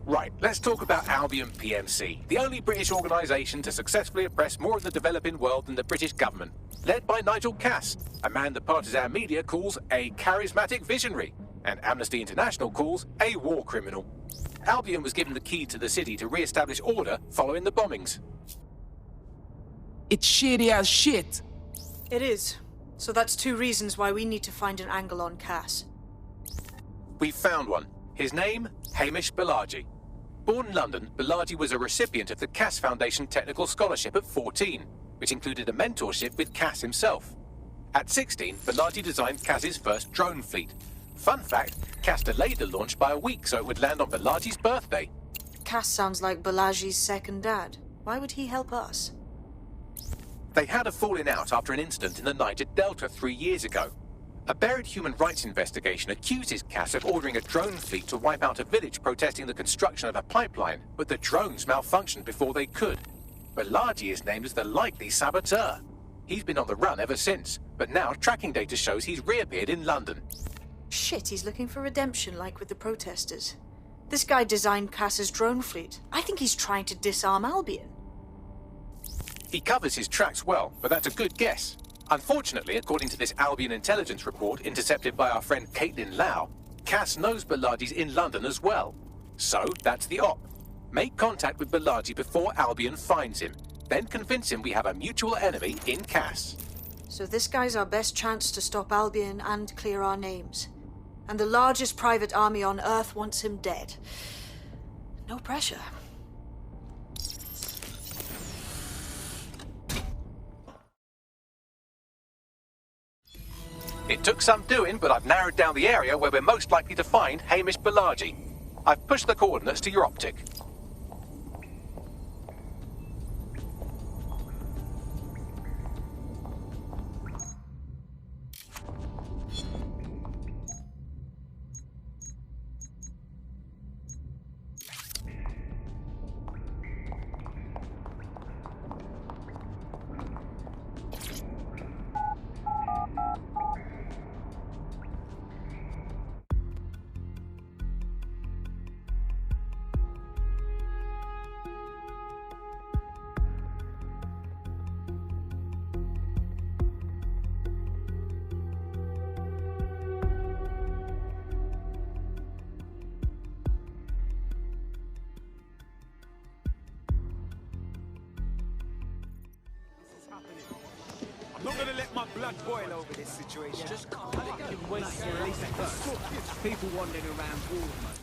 Right, let's talk about Albion PMC, the only British organisation to successfully oppress more of the developing world than the British government. Led by Nigel Cass, a man the partisan media calls a charismatic visionary, and Amnesty International calls a war criminal. Albion was given the key to the city to re-establish order following the bombings. It's shady as shit. It is. So that's two reasons why we need to find an angle on Cass. We've found one. His name, Hamish Balaji. Born in London, Balaji was a recipient of the Cass Foundation Technical Scholarship at 14, which included a mentorship with Cass himself. At 16, Balaji designed Cass's first drone fleet. Fun fact, Cass delayed the launch by a week so it would land on Balaji's birthday. Cass sounds like Balaji's second dad. Why would he help us? They had a falling out after an incident in the Niger Delta 3 years ago. A buried human rights investigation accuses Cass of ordering a drone fleet to wipe out a village protesting the construction of a pipeline, but the drones malfunctioned before they could. Balaji is named as the likely saboteur. He's been on the run ever since, but now tracking data shows he's reappeared in London. Shit, he's looking for redemption like with the protesters. This guy designed Cass's drone fleet. I think he's trying to disarm Albion. He covers his tracks well, but that's a good guess. Unfortunately, according to this Albion intelligence report intercepted by our friend Caitlin Lau, Cass knows Balaji's in London as well. So, that's the op. Make contact with Balaji before Albion finds him. Then convince him we have a mutual enemy in Cass. So this guy's our best chance to stop Albion and clear our names. And the largest private army on Earth wants him dead. No pressure. It took some doing, but I've narrowed down the area where we're most likely to find Hamish Balaji. I've pushed the coordinates to your optic. I'm not gonna let my blood boil over this situation. Just calm down. People wandering around Bournemouth.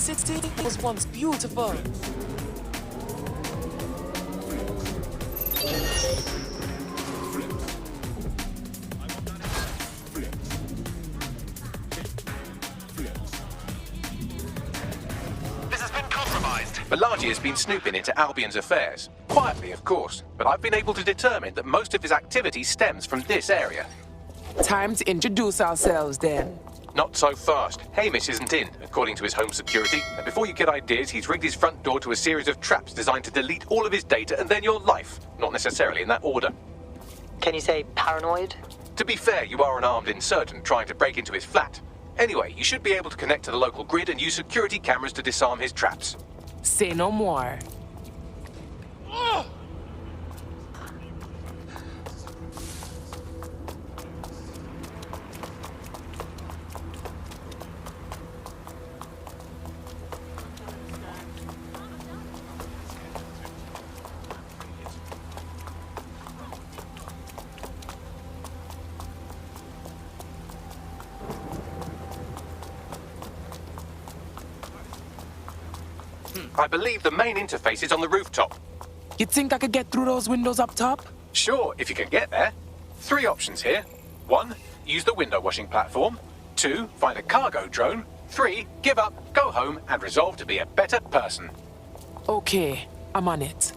This city was once beautiful. This has been compromised. Balaji has been snooping into Albion's affairs. Quietly, of course, but I've been able to determine that most of his activity stems from this area. Time to introduce ourselves then. Not so fast. Hamish isn't in, according to his home security. And before you get ideas, he's rigged his front door to a series of traps designed to delete all of his data and then your life. Not necessarily in that order. Can you say paranoid? To be fair, you are an armed insurgent trying to break into his flat. Anyway, you should be able to connect to the local grid and use security cameras to disarm his traps. Say no more. I believe the main interface is on the rooftop. You think I could get through those windows up top? Sure, if you can get there. 3 options here. 1, use the window washing platform. 2, find a cargo drone. 3, give up, go home, and resolve to be a better person. Okay, I'm on it.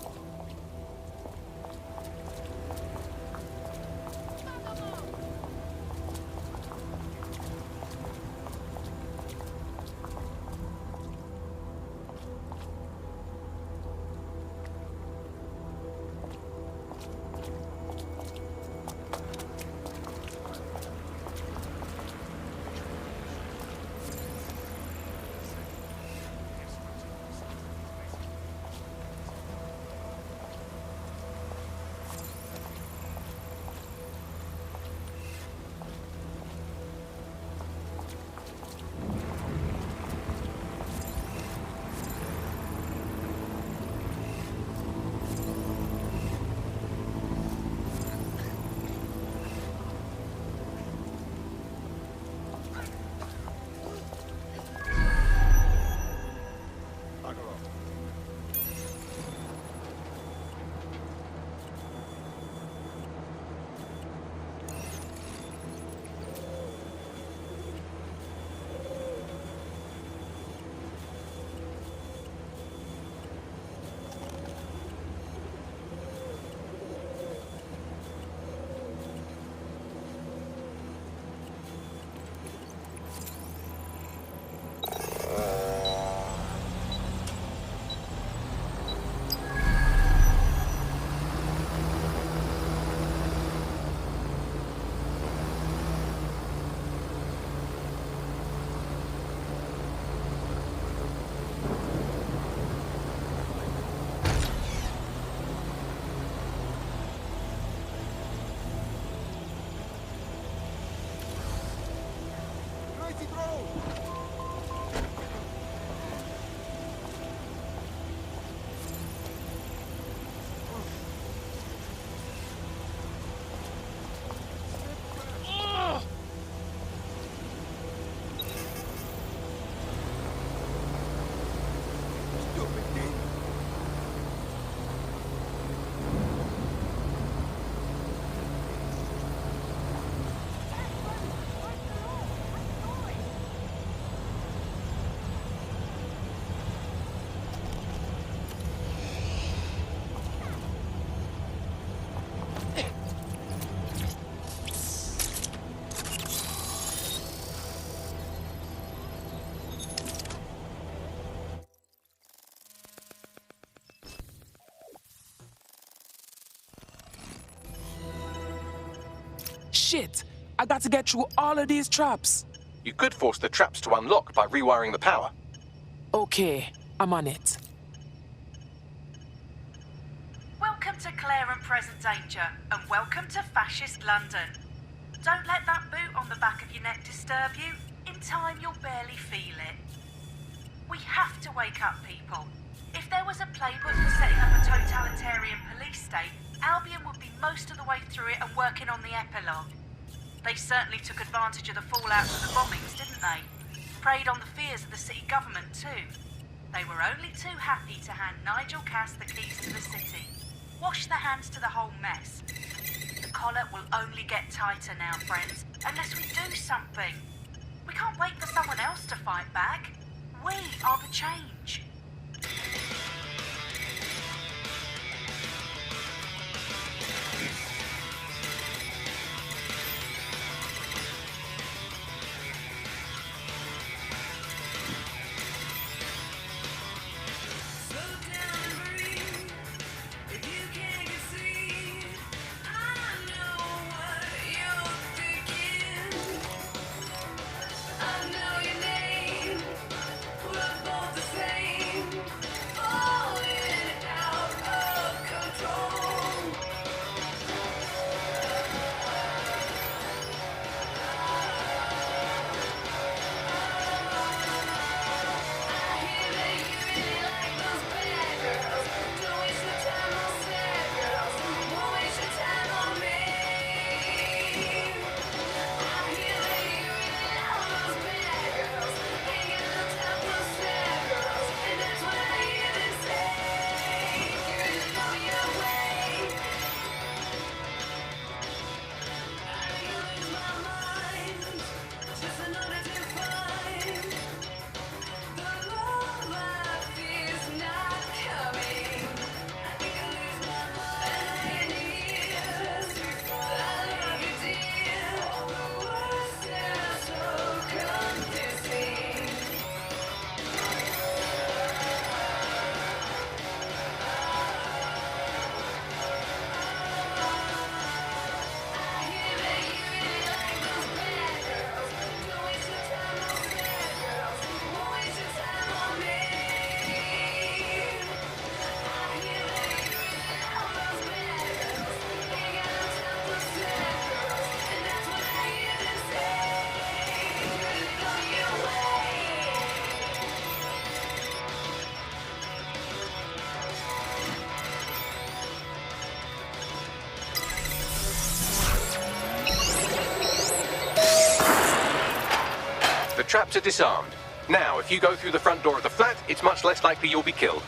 Shit! I got to get through all of these traps. You could force the traps to unlock by rewiring the power. Okay, I'm on it. Welcome to Clare and Present Danger, and welcome to Fascist London. Don't let that boot on the back of your neck disturb you. In time, you'll barely feel it. We have to wake up people. If there was a playbook for setting up a totalitarian police state, Albion would be most of the way through it and working on the epilogue. They certainly took advantage of the fallout from the bombings, didn't they? Preyed on the fears of the city government too. They were only too happy to hand Nigel Cass the keys to the city. Wash their hands to the whole mess. The collar will only get tighter now, friends, unless we do something. We can't wait for someone else to fight back. We are the change. traps are disarmed. Now, if you go through the front door of the flat, it's much less likely you'll be killed.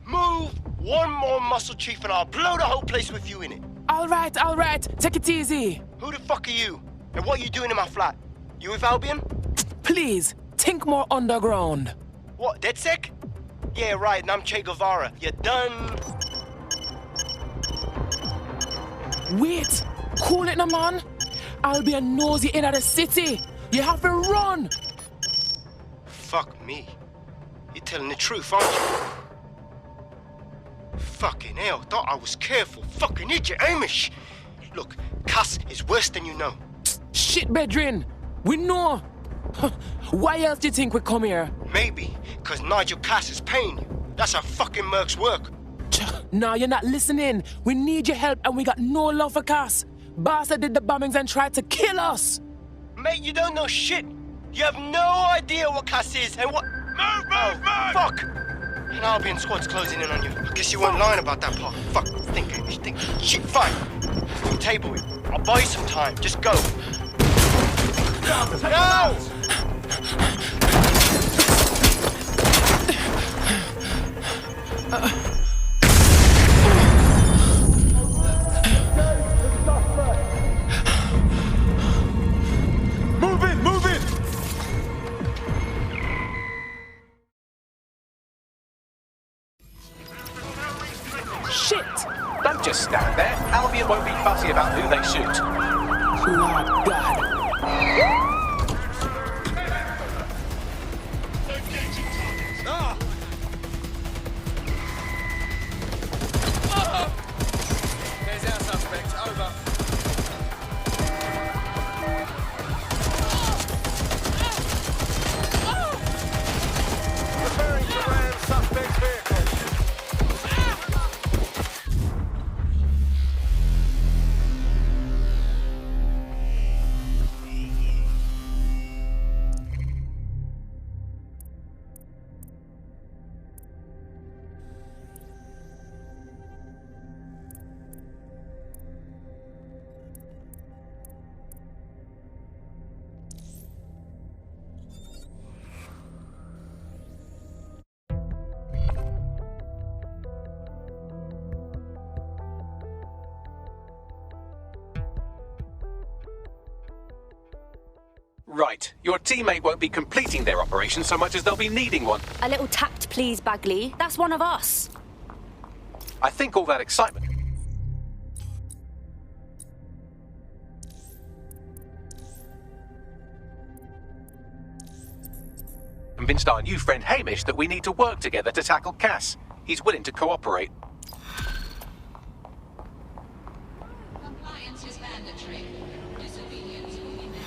Move one more muscle, Chief, and I'll blow the whole place with you in it. All right. Take it easy. Who the fuck are you? And what are you doing in my flat? You with Albion? Please, think more underground. What, DedSec? Yeah, right, and I'm Che Guevara. You done? Wait, cool it now, man. I'll be a nosy in the city. You have to run. Fuck me. You're telling the truth, aren't you? Fucking hell, thought I was careful. Fucking idiot, Amish. Look, Cass is worse than you know. Shit, Bedrin. We know. Why else do you think we come here? Maybe, because Nigel Cass is paying you. That's how fucking mercs work. Nah, you're not listening. We need your help and we got no love for Cass. Bastard did the bombings and tried to kill us. Mate, you don't know shit. You have no idea what Cass is and what... Move! Fuck! An Albion squad's closing in on you. I guess you weren't lying about that part. Fuck, think, Amish, think. Shit, fine. We'll table it. I'll buy you some time. Just go. No! Move it! Shit! Don't just stand there. Albion won't be fussy about who they shoot. Lord God. There's our suspect. Over. Preparing to ram suspect's vehicle. Right. Your teammate won't be completing their operation so much as they'll be needing one. A little tact, please, Bagley. That's one of us. I think all that excitement... convinced our new friend Hamish that we need to work together to tackle Cass. He's willing to cooperate. Compliance is mandatory. Disobedience will be met.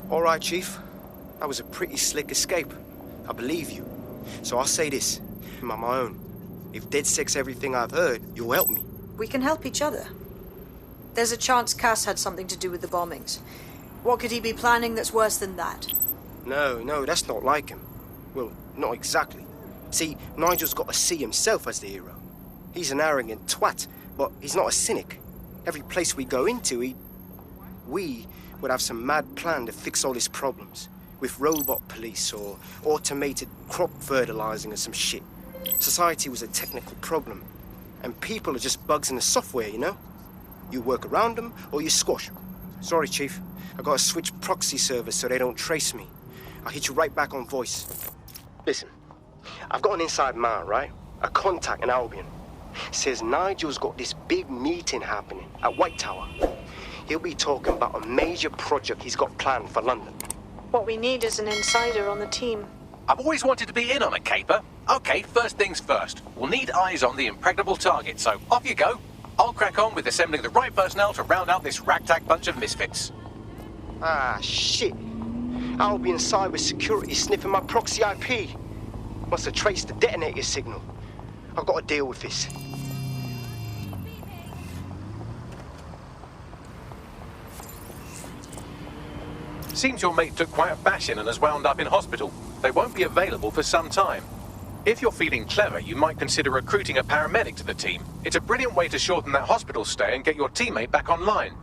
All right, Chief. That was a pretty slick escape. I believe you. So I'll say this, on my own. If DedSec's everything I've heard, you'll help me. We can help each other. There's a chance Cass had something to do with the bombings. What could he be planning that's worse than that? No, that's not like him. Well, not exactly. See, Nigel's got to see himself as the hero. He's an arrogant twat, but he's not a cynic. Every place we go into, we would have some mad plan to fix all his problems. With robot police or automated crop fertilizing or some shit. Society was a technical problem. And people are just bugs in the software, you know? You work around them or you squash them. Sorry, Chief. I gotta switch proxy servers so they don't trace me. I'll hit you right back on voice. Listen, I've got an inside man, right? A contact in Albion. Says Nigel's got this big meeting happening at White Tower. He'll be talking about a major project he's got planned for London. What we need is an insider on the team. I've always wanted to be in on a caper. Okay, first things first. We'll need eyes on the impregnable target, so off you go. I'll crack on with assembling the right personnel to round out this ragtag bunch of misfits. Ah, shit. Albion cyber security sniffing my proxy IP. Must have traced the detonator signal. I've got to deal with this. Seems your mate took quite a bashing and has wound up in hospital. They won't be available for some time. If you're feeling clever, you might consider recruiting a paramedic to the team. It's a brilliant way to shorten that hospital stay and get your teammate back online.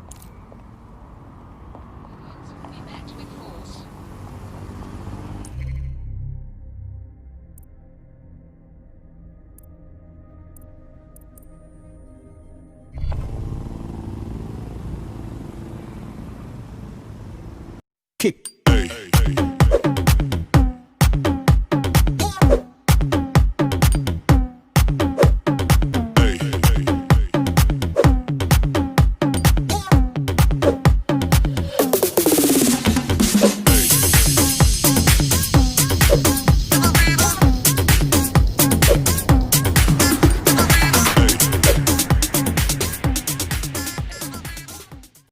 Be met with force. Kick.